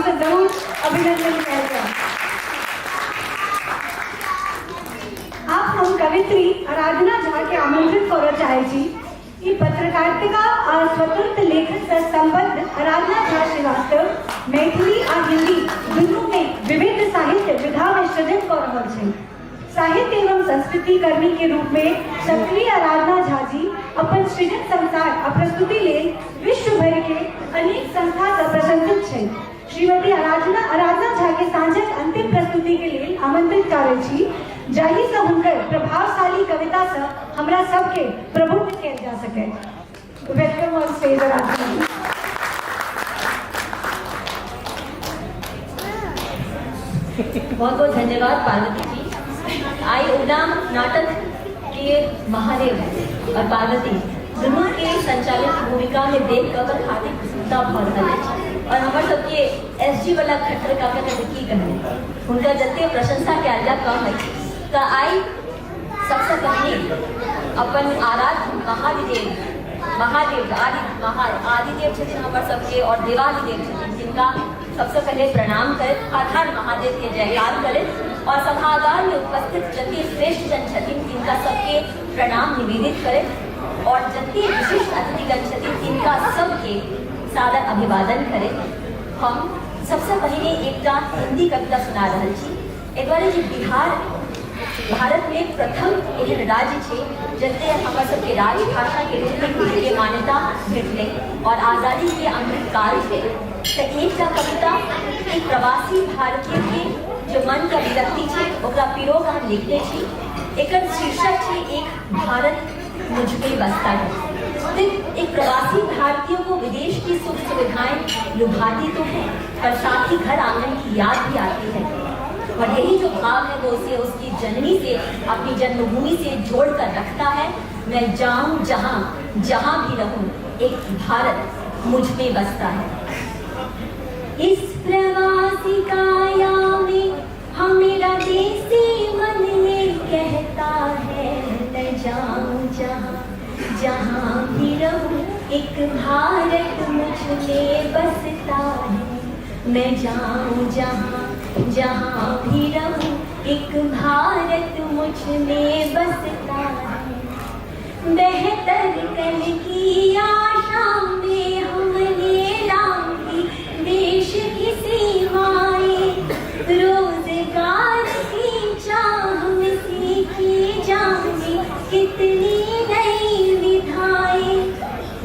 से जरूर अभिनंदन कहते हैं। आप हम कवित्री आराधना झा के आमंत्रित कर चाहे छी कि पत्रकारिता और स्वतंत्र लेखन से संबद्ध आराधना झा श्रीवास्तव मैथिली और हिंदी दुनू में विविध साहित्य विधा में सृजन कर रहल छै। साहित्य एवं संस्कृति कर्मी के रूप में सक्रिय आराधना झा जी अपन सृजन संसार आ प्रस्तुति लेल विश्व भर के अनेक संस्था से प्रशंसित छै। श्रीमती आराधना झा के सांझक अंतिम प्रस्तुति के लिए आमंत्रित करै छी, जाहि से हुनकर प्रभावशाली कविता से हमरा सबके प्रबुद्ध किया जा सके। वेलकम ऑन स्टेज आराधना। बहुत बहुत धन्यवाद पार्वती जी। आई उड़ान नाटक के महादेव और पार्वती दोनों के संचालित भूमिका में देख कर हार्दिक प्रसन्नता बहुत है और हमारे सबके एसजी वाला खट्टर काका का की कहने उनका जते प्रशंसा के आजा कम है तो आई सबसे पहले अपन आराध्य महादेव आदिदेव छथिन हमारे सबके और देवादिदेव छथिन जिनका सबसे पहले प्रणाम करें, हर महादेव के जयकार करें और सभागार में उपस्थित जति श्रेष्ठ जन छथिन तिनका सबके प्रणाम निवेदित करें और जति विशिष्ट अतिथिगण छथिन तिनका सबके सादर अभिवादन करें। हम सबसे पहले एक हिंदी कविता सुना रही छी। एक बार बिहार भारत में प्रथम एहन राज्य है जते हमारे सबके राजभाषा के रूप में के मान्यता भेटले और आज़ादी के अमृतकाल है। तो एक कविता एक प्रवासी भारतीय के जो मन का विरक्ति है ओकरा पिरोग हम लिखते छी। एकर शीर्षक है एक भारत मुझ पे बसता है। तो एक प्रवासी भारतीयों को विदेश की सुख सुविधाएं लुभाती तो है पर साथ ही घर आंगन की याद भी आती है और यही जो भाव है वो उसे उसकी जननी से अपनी जन्मभूमि से जोड़कर रखता है। मैं जाऊं जहां जहां भी रहूं एक भारत मुझ में बसता है। इस प्रवासी काया में हमेरा देसी मन में कहता है मैं जाऊं जहां जहां भी रहूं एक भारत मुझ में बसता है। मैं जाऊं जहां जहां भी रहूं एक भारत मुझ में बसता है। बेहतर कल की आशा में हमने लांघी देश की सीमाएं, रोजगार की चाह में सीखी जाने कितनी नई विधाएं।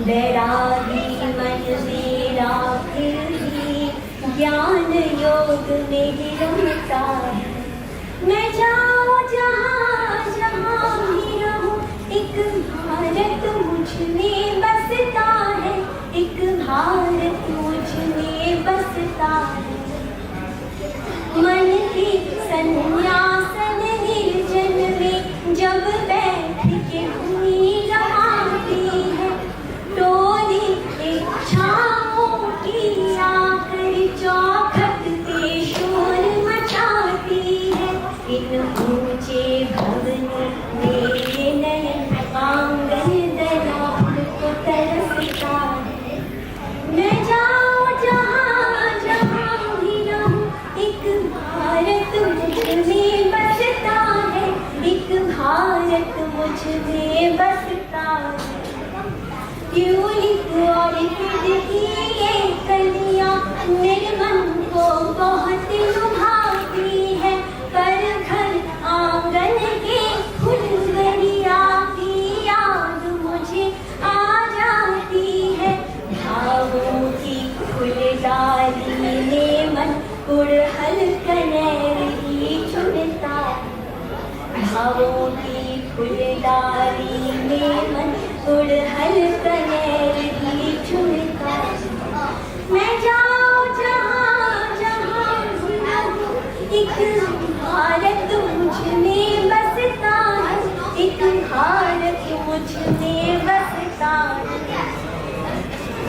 बैरागी मन मेरा फिर भी ज्ञान योग में ही रमता है। मैं जाऊं जहां जहां भी रहूं एक भारत मुझ में बसता है। एक भारत मुझ में बसता है। मन की संन्यासन निर्जन में जब बैठ के हुई रमाती है टोली इच्छाओं की आकर चौखट पे शोर मचाती है। इन ऊंचे भवनों में ये नयन आंगन दलाल को तरसता है। मैं जाऊं जहां जहां भी रहूं एक भारत मुझ में बसता है। एक भारत मुझ में बसता है। ट्यूलिप और फिर की ये कलियां मेरे मन को बहुत लुभाती है पर घर आंगन के फुलवरिया की याद मुझे आ जाती है। भावों की फुलडाली में मन उड़हल कनेर ही चुनता है। भावों की फुलडाली में मन उड़हल कनेर ही चुनता है। मैं जाऊं जहां जहां भी रहूं एक भारत मुझ में बसता है। एक भारत मुझ में बसता है।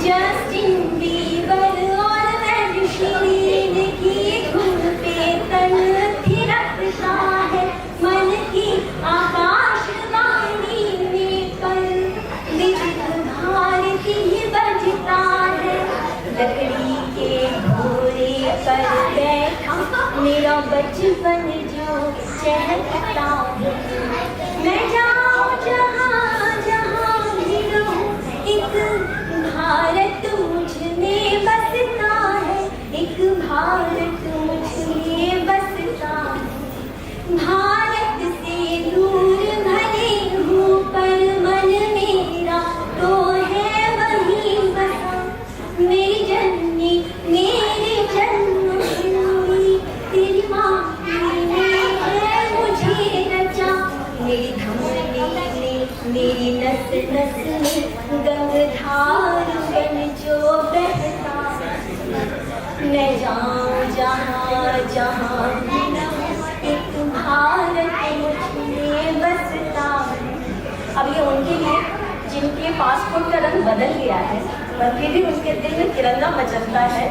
जस्टिन बीबर और एड शीरन की धुन पे तन थिरकता है। मन की आकाशवाणी में पर विविध कर बैठा मेरा बचपन जो चहकता है। मैं जाऊं जहाँ जहाँ भी रहूं, एक भारत मुझ में बसता है, एक भारत मुझ में बसता है। भारत से दूर भले हूँ पर मन मेरा तो है वहीं बसा। मेरी जननी मेरी जन्मभूमि तेरी माटी में है मुझे रचा। मेरी धमनी में मेरी नस नस में गंगाधार बन जो बहता। मैं जाऊं जहाँ जहाँ भी रहूं, एक भारत मुझ में बसता है। अब ये उनके लिए जिनके पासपोर्ट का रंग बदल गया है पर फिर भी उनके दिल में तिरंगा मचलता है।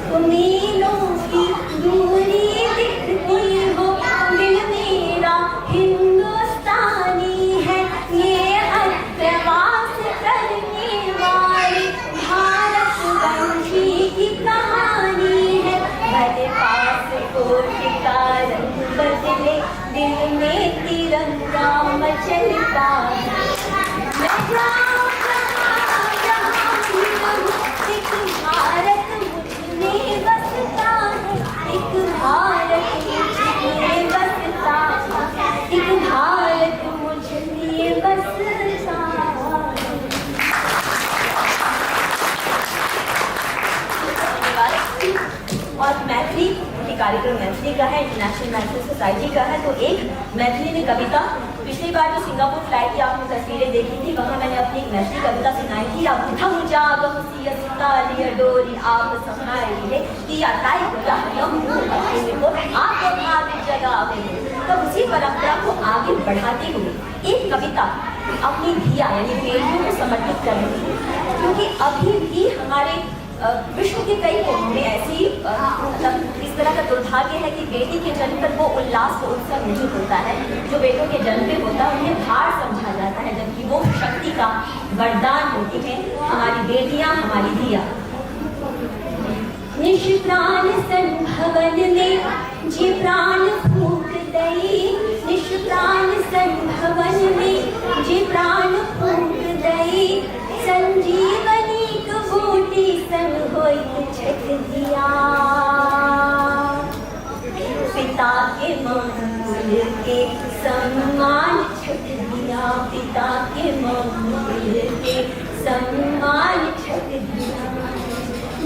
तो मीलों की दूरी दिखती हो, दिल मेरा हिंदुस्तानी है। ये अप्रवास करने वाले भारत वंशी की कहानी है। भले पासपोर्ट का रंग बदले, दिल में तिरंगा मचलता है। मैं जाऊं जहाँ जहाँ भी रहूं, एक भारत मुझ में बसता है, एक भारत मुझ में बसता है, एक भारत मुझ में बसता है। और मैथिली ये कार्यक्रम मैथिली का है, इंटरनेशनल मैथिली सोसाइटी का है। तो एक मैथिली में कविता, पिछली बार जो सिंगापुर फ्लाइट की आपने तस्वीरें देखी थी, वहाँ मैंने अपनी एक मैथिली कविता सुनाई थी। अब थम जाग हुसियत ताली डोरी आप संभालिए किया ताई को हम को आप भाग जगावे। तो उसी परंपरा को आगे बढ़ाते हुए एक कविता अपनी धिया यानी बेटियों को समर्पित कर रही थी, क्योंकि अभी भी हमारे विश्व के कई कोनों में ऐसी मतलब इस तरह का दुर्भाग्य है कि बेटी के जन्म पर वो उल्लास व उत्सव नहीं होता है जो बेटों के जन्म पे होता है। उन्हें भार समझा जाता है, जबकि वो शक्ति का वरदान होती है हमारी बेटियां, हमारी धिया। निष्प्राण संभवन में जी प्राण फूक दई, निष्प्राण संभवन में जी प्राण फूक दई। संजीवनी बूटी संग होइत छठ दिया, पिता के मंगल के सम्मान छठ दिया, पिता के मंगल के सम्मान छठ दिया।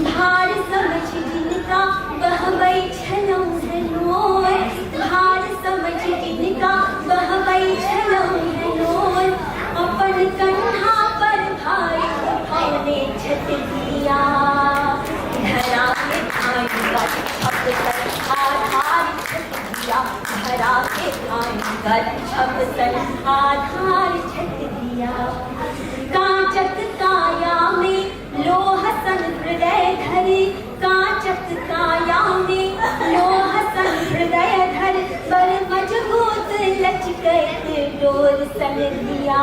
भार समझ जिनका बहबै छलौ हनोर, भार समझ जिनका बहबै छलौ हनोर। अपन कन्हा पर भाई उठाने छठ दिया, धरा के धान का छप सन आधार छठ दिया, धरा के धान का छप सन आधार छठ दिया। कांचक काया में लोह सन हृदय धरे, कांचक काया में लोह सन हृदय धर। पर मजबूत लचकत डोर सन दिया,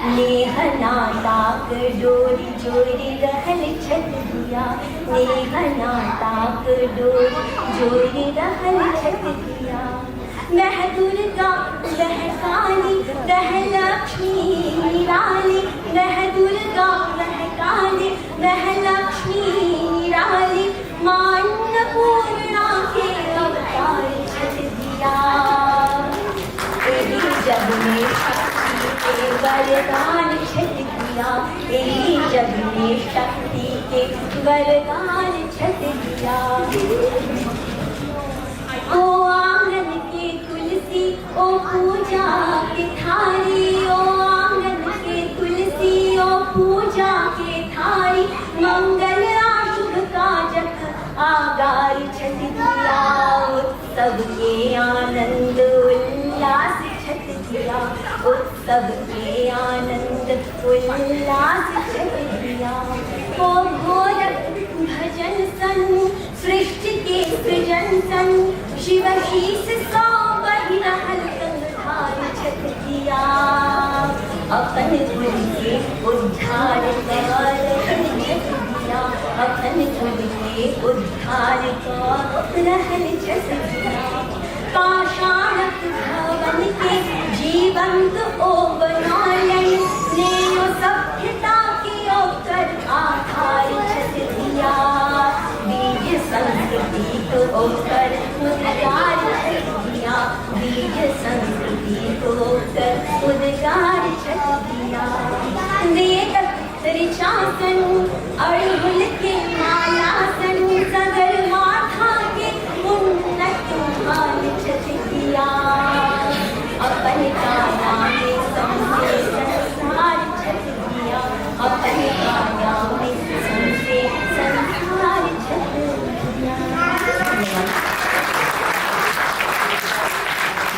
नेह नाताक डोरी जोरी रहल छठ दिया, नेह नाताक डोरी जोरी रहल छठ दिया। वह दुर्गा वह काली वह लक्ष्मी रानी, वह दुर्गा वह काली वह लक्ष्मी रानी। मां अन्नपूर्णा के अवतार छठ दिया, एही जग में शक्ति के वरदान छठ दिया, एही जग में शक्ति के वरदान छठ दिया। ओ आंगन के तुलसी ओ पूजा के थारी, ओ आंगन के तुलसी ओ पूजा के थारी। मंगल आशुभ काजक आगार छठ दिया, उत्सव के आनंद उल्लास छठ दिया, उत्सव के आनंद उल्लास छठ दिया। ओ घोरक भजन सन सृष्टि के सृजन सन, शिव शीस सौ बहि रहल गंगाधार छठ दिया। अपन गुरु के उद्धार कर छठ दिया, अखन उनके उद्धार को रहल जस दिया पाषाणक भवन के जीवंत ओ बनालन नेयो सभ्यता की ओकर आधार जस दिया बीज संस्कृति को ओकर उद्गार जस दिया बीज संस्कृति को ओकर उद्गार जस दिया वेद ऋचासन अड़ी